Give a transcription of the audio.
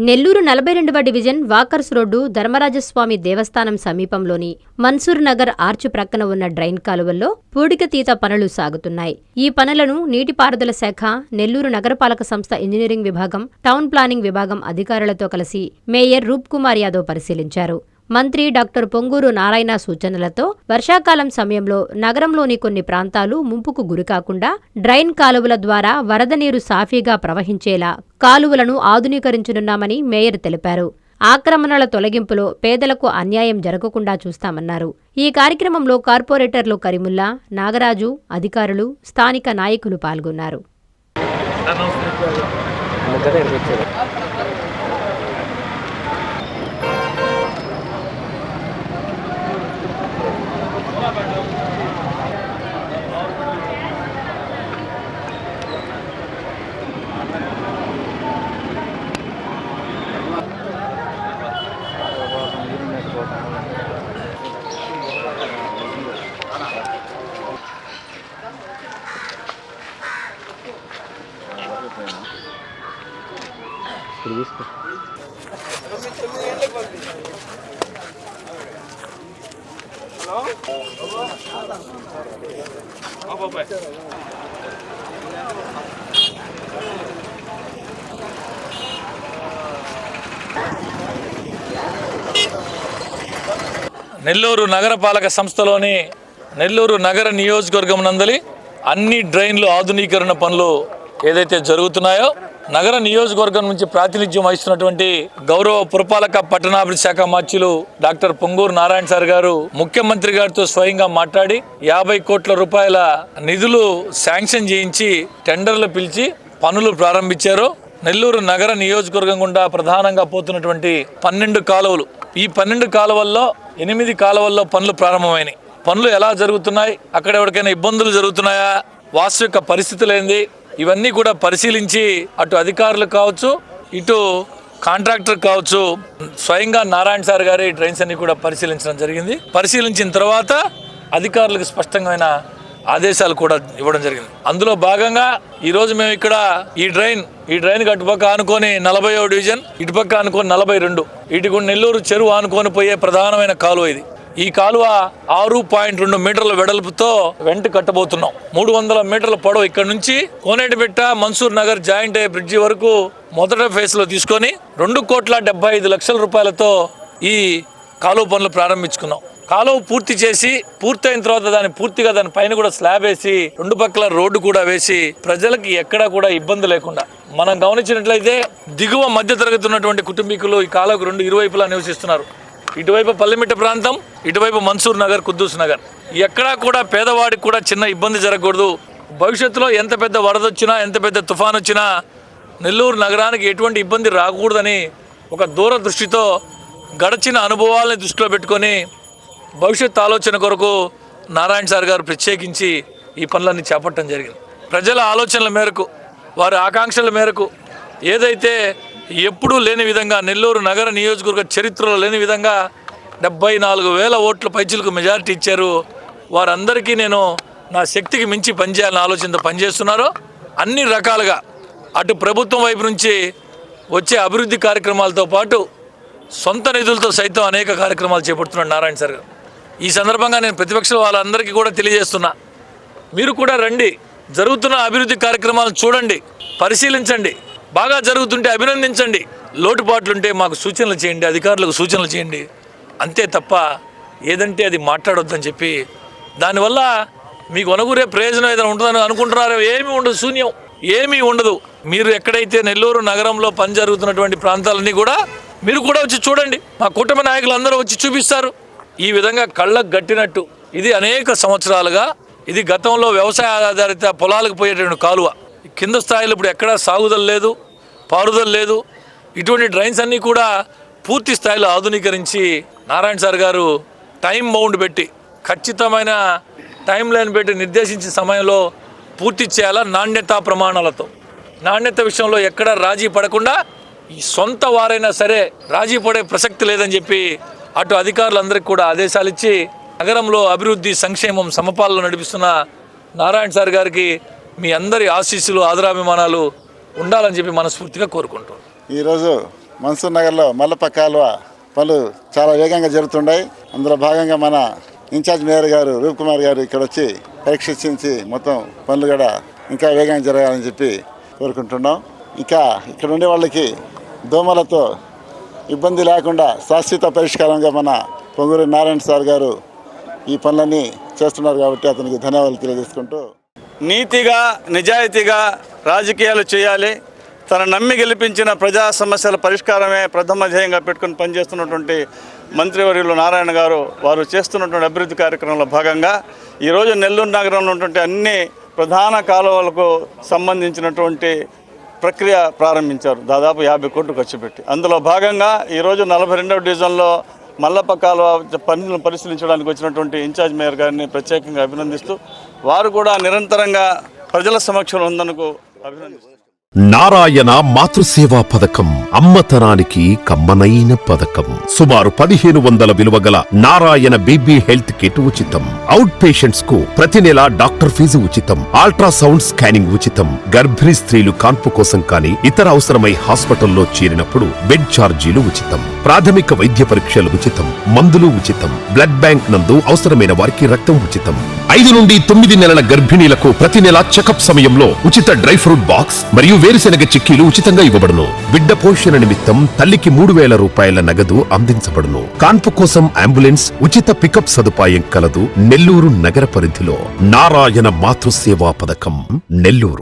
Nellore 42వ division walkers road ధర్మరాజస్వామి దేవస్థానం సమీపంలోని Mansoor Nagar arch ప్రక్కన ఉన్న డ్రైన్ కాలువల్లో పూడికతీత పనులు సాగుతున్నాయి. ఈ పనులను నీటిపారుదల శాఖ, నెల్లూరు నగరపాలక సంస్థ ఇంజనీరింగ్ విభాగం, టౌన్ ప్లానింగ్ విభాగం అధికారులతో కలిసి మేయర్ రూప్ కుమార్ యాదవ్ పరిశీలించారు. మంత్రి డాక్టర్ పొంగూరు నారాయణ సూచనలతో వర్షాకాలం సమయంలో నగరంలోని కొన్ని ప్రాంతాలు ముంపుకు గురికాకుండా డ్రైన్ కాలువల ద్వారా వరద నీరు సాఫీగా ప్రవహించేలా కాలువలను ఆధునీకరించనున్నామని మేయర్ తెలిపారు. ఆక్రమణల తొలగింపులో పేదలకు అన్యాయం జరగకుండా చూస్తామన్నారు. ఈ కార్యక్రమంలో కార్పొరేటర్లు కరీముల్లా, నాగరాజు, అధికారులు, స్థానిక నాయకులు పాల్గొన్నారు. నెల్లూరు నగరపాలక సంస్థలోని నెల్లూరు నగర నియోజకవర్గం నందలి అన్ని డ్రైన్లు ఆధునీకరణ పనులు ఏదైతే జరుగుతున్నాయో నగర నియోజకవర్గం నుంచి ప్రాతినిధ్యం వహిస్తున్నటువంటి గౌరవ పురపాలక పట్టణాభివృద్ధి శాఖ మంత్రులు డాక్టర్ పొంగూరు నారాయణ సార్ గారు ముఖ్యమంత్రి గారితో స్వయంగా మాట్లాడి 50 కోట్ల రూపాయల నిధులు శాంక్షన్ చేయించి టెండర్లు పిలిచి పనులు ప్రారంభించారు. నెల్లూరు నగర నియోజకవర్గం గుండా ప్రధానంగా పోతున్నటువంటి 12 కాలువలు, ఈ 12 కాలువల్లో 8 కాలువల్లో పనులు ప్రారంభమైనాయి. పనులు ఎలా జరుగుతున్నాయి, అక్కడ ఎవరికైనా ఇబ్బందులు జరుగుతున్నాయా, వాస్తవిక పరిస్థితులు ఏంది, ఇవన్నీ కూడా పరిశీలించి అటు అధికారులు కావచ్చు, ఇటు కాంట్రాక్టర్ కావచ్చు, స్వయంగా నారాయణ సార్ గారి డ్రైన్స్ అన్ని కూడా పరిశీలించడం జరిగింది. పరిశీలించిన తర్వాత అధికారులకు స్పష్టమైన ఆదేశాలు కూడా ఇవ్వడం జరిగింది. అందులో భాగంగా ఈరోజు మేము ఇక్కడ ఈ డ్రైన్ అటుపక్క ఆనుకొని 40వ డివిజన్, ఇటుపక్క ఆనుకొని 42, ఇటు నెల్లూరు చెరువు ఆనుకొని పోయే ప్రధానమైన కాలువ ఇది. ఈ కాలువ 6.2 మీటర్ల వెడల్పుతో వెంట కట్టబోతున్నాం. 300 మీటర్ల పొడవు ఇక్కడ నుంచి కోనేటిబెట్ట మన్సూర్ నగర్ జాయింట్ అయ్యే బ్రిడ్జి వరకు మొదటి ఫేజ్ లో తీసుకొని 2,75,00,000 రూపాయలతో ఈ కాలువ పనులు ప్రారంభించుకున్నాం. కాలువ పూర్తయిన తర్వాత దాని పైన కూడా స్లాబ్ వేసి 2 పక్కల రోడ్డు కూడా వేసి ప్రజలకి ఎక్కడా కూడా ఇబ్బంది లేకుండా మనం గమనించినట్లయితే దిగువ మధ్య తరగతి ఉన్నటువంటి కుటుంబీకులు ఈ కాలువకు 2 ఇరువైపులా నివసిస్తున్నారు. ఇటువైపు పల్లెమిట్ట ప్రాంతం, ఇటువైపు మన్సూర్ నగర్, కుద్దూస్ నగర్. ఎక్కడా కూడా పేదవాడికి కూడా చిన్న ఇబ్బంది జరగకూడదు. భవిష్యత్తులో ఎంత పెద్ద వరద వచ్చినా, ఎంత పెద్ద తుఫాన్ వచ్చినా నెల్లూరు నగరానికి ఎటువంటి ఇబ్బంది రాకూడదని ఒక దూరదృష్టితో గడిచిన అనుభవాలని దృష్టిలో పెట్టుకొని భవిష్యత్ ఆలోచన కొరకు నారాయణ సార్ గారు ప్రత్యేకించి ఈ పనులన్నీ చేపట్టడం జరిగింది. ప్రజల ఆలోచనల మేరకు, వారి ఆకాంక్షల మేరకు ఏదైతే ఎప్పుడూ లేని విధంగా నెల్లూరు నగర నియోజకవర్గ చరిత్రలో లేని విధంగా 74,000 ఓట్ల పైచిలకు మెజారిటీ ఇచ్చారు. వారందరికీ నేను నా శక్తికి మించి పనిచేయాలని ఆలోచనతో పనిచేస్తున్నారు. అన్ని రకాలుగా అటు ప్రభుత్వం వైపు నుంచి వచ్చే అభివృద్ధి కార్యక్రమాలతో పాటు సొంత నిధులతో సైతం అనేక కార్యక్రమాలు చేపడుతున్నాడు నారాయణ సార్ గారు. ఈ సందర్భంగా నేను ప్రతిపక్ష వాళ్ళందరికీ కూడా తెలియజేస్తున్నా, మీరు కూడా రండి, జరుగుతున్న అభివృద్ధి కార్యక్రమాలను చూడండి, పరిశీలించండి, బాగా జరుగుతుంటే అభినందించండి, లోటుపాట్లుంటే మాకు సూచనలు చేయండి, అధికారులకు సూచనలు చేయండి, అంతే తప్ప ఏదంటే అది మాట్లాడొద్దని చెప్పి దానివల్ల మీకు అనుగురే ప్రయోజనం ఏదైనా ఉంటుందని అనుకుంటున్నారో ఏమీ ఉండదు, శూన్యం, ఏమీ ఉండదు. మీరు ఎక్కడైతే నెల్లూరు నగరంలో పని జరుగుతున్నటువంటి ప్రాంతాలన్నీ కూడా మీరు కూడా వచ్చి చూడండి, మా కూటమి నాయకులు అందరూ వచ్చి చూపిస్తారు. ఈ విధంగా కళ్ళకు గట్టినట్టు ఇది అనేక సంవత్సరాలుగా ఇది గతంలో వ్యవసాయ ఆధారిత పొలాలకు పోయేటువంటి కాలువ. కింద స్థాయిలో ఇప్పుడు ఎక్కడా సాగుదల లేదు, పారుదల లేదు. ఇటువంటి డ్రైన్స్ అన్నీ కూడా పూర్తి స్థాయిలో ఆధునీకరించి నారాయణ సార్ గారు టైం బౌండ్ పెట్టి, ఖచ్చితమైన టైం లైన్ పెట్టి నిర్దేశించిన సమయంలో పూర్తి చేయాలా. నాణ్యతా ప్రమాణాలతో, నాణ్యత విషయంలో ఎక్కడ రాజీ పడకుండా ఈ సొంత వారైనా సరే రాజీ పడే ప్రసక్తి లేదని చెప్పి అటు అధికారులందరికీ కూడా ఆదేశాలు ఇచ్చి నగరంలో అభివృద్ధి, సంక్షేమం సమపాలన నడిపిస్తున్న నారాయణ సార్ గారికి మీ అందరి ఆశీస్సులు, ఆదరాభిమానాలు ఉండాలని చెప్పి మనస్ఫూర్తిగా కోరుకుంటున్నాను. ఈరోజు మన్సూర్ నగర్లో మల్లప్ప కాలువ పనులు చాలా వేగంగా జరుగుతున్నాయి. అందులో భాగంగా మన ఇన్ఛార్జ్ మేయర్ గారు రూప్ కుమార్ గారు ఇక్కడ వచ్చి పరీక్షించి మొత్తం పనులు కూడా ఇంకా వేగంగా జరగాలని చెప్పి కోరుకుంటున్నాం. ఇంకా ఇక్కడ ఉండే వాళ్ళకి దోమలతో ఇబ్బంది లేకుండా శాశ్వత పరిష్కారంగా మన పొంగూరు నారాయణ సార్ గారు ఈ పనులన్నీ చేస్తున్నారు కాబట్టి అతనికి ధన్యవాదాలు తెలియజేసుకుంటూ, నీతిగా నిజాయితీగా రాజకీయాలు చేయాలి, తన నమ్మి గెలిపించిన ప్రజా సమస్యల పరిష్కారమే ప్రథమ ధ్యేయంగా పెట్టుకుని పనిచేస్తున్నటువంటి మంత్రివర్యులు నారాయణ గారు వారు చేస్తున్నటువంటి అభివృద్ధి కార్యక్రమంలో భాగంగా ఈరోజు నెల్లూరు నగరంలో ఉన్నటువంటి అన్ని ప్రధాన కాలువలకు సంబంధించినటువంటి ప్రక్రియ ప్రారంభించారు. దాదాపు 50 కోట్లు ఖర్చు పెట్టి. అందులో భాగంగా ఈరోజు 42వ డివిజన్లో మల్లప్ప కాలువ పనులను పరిశీలించడానికి వచ్చినటువంటి ఇన్ఛార్జ్ మేయర్ గారిని ప్రత్యేకంగా అభినందిస్తూ వారు కూడా నిరంతరంగా ప్రజల సమక్షంలో ఉన్నందుకు అభినందిస్తారు. నారాయణ మాతృసేవా పథకం అమ్మతనానికి కమ్మనైన పథకం. సుమారు 1500 విలువగల నారాయణ బేబీ హెల్త్ కిట్ ఉచితం. అవుట్ పేషెంట్స్ కు ప్రతి నెల డాక్టర్ ఫీజు ఉచితం. అల్ట్రాసౌండ్ స్కానింగ్ ఉచితం. గర్భిణీ స్త్రీలు కాన్పు కోసం కానీ ఇతర అవసరమై హాస్పిటల్లో చేరినప్పుడు బెడ్ ఛార్జీలు ఉచితం. ప్రాథమిక వైద్య పరీక్షలు ఉచితం. మందులు ఉచితం. బ్లడ్ బ్యాంక్ నందు అవసరమైన వారికి రక్తం ఉచితం. 5 నుండి 9 నెలల గర్భిణీలకు ప్రతి నెల చెకప్ సమయంలో ఉచిత డ్రై ఫ్రూట్ బాక్స్ మరియు వేరుశెనగ చిక్కీలు ఉచితంగా ఇవ్వబడును. బిడ్డ పోషణ నిమిత్తం తల్లికి 3000 రూపాయల నగదు అందించబడును. కాన్పు కోసం అంబులెన్స్ ఉచిత పికప్ సదుపాయం కలదు. నెల్లూరు నగర పరిధిలో నారాయణ మాతృసేవా పథకం, నెల్లూరు.